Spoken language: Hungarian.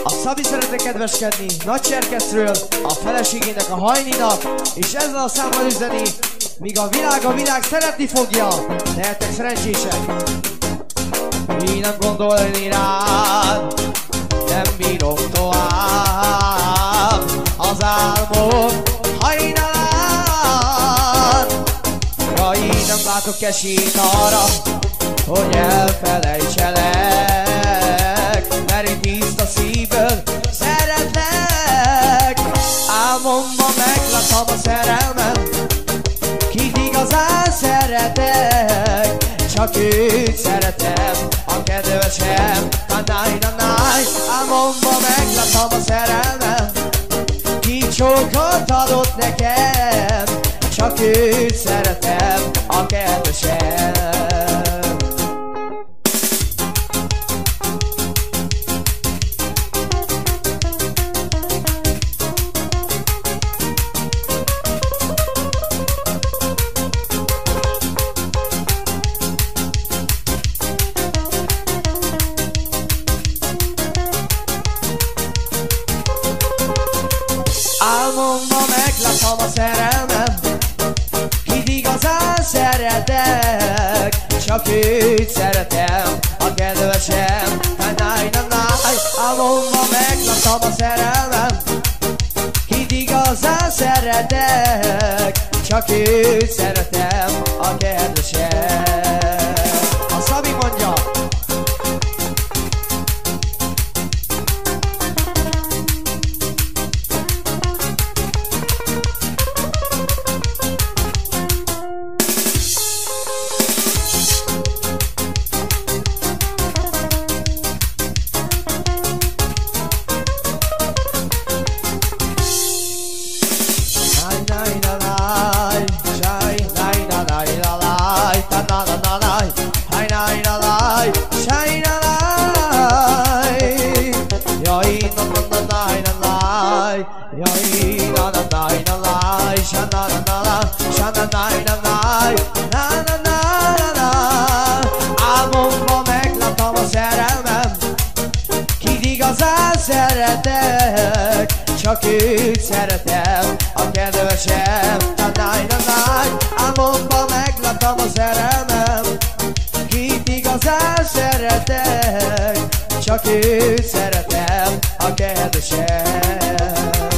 A Szabi szeretne kedveskedni Nagycserkeszről, a feleségének, a Hajninak, és ezzel a számmal üzeni, míg a világ szeretni fogja. Lehetek szerencsések. Én nem gondolni rád, nem bírom tovább az álmom hajnalán. Ja, én nem látok esélyt arra, hogy elfelejtselek, mert én tiszta szívből szeretlek. Álmomban meglátom a szerelmem, kit igazán szeretek, csak őt szeretem, a kedvesem. Na-náj-na-náj, álmomban meglátom a szerelmem, ki csókot adott nekem, csak őt szeretem, a kedvesem. Álmomban meglátom a szerelmem, kit igazán szeretek, csak őt szeretem, a kedvesem. Na-náj-na-náj, álmomban meglátom a szerelmem, kit igazán szeretek, csak őt szeretem, a kedvesem. A Szabi mondja. Álmomban meglátom a szerelmem, kit igazán szeretek, csak őt szeretem, a kedvesem. Álmomban meglátom a szerelmem, kit igazán szeretek, csak őt szeretem, a kedvesem.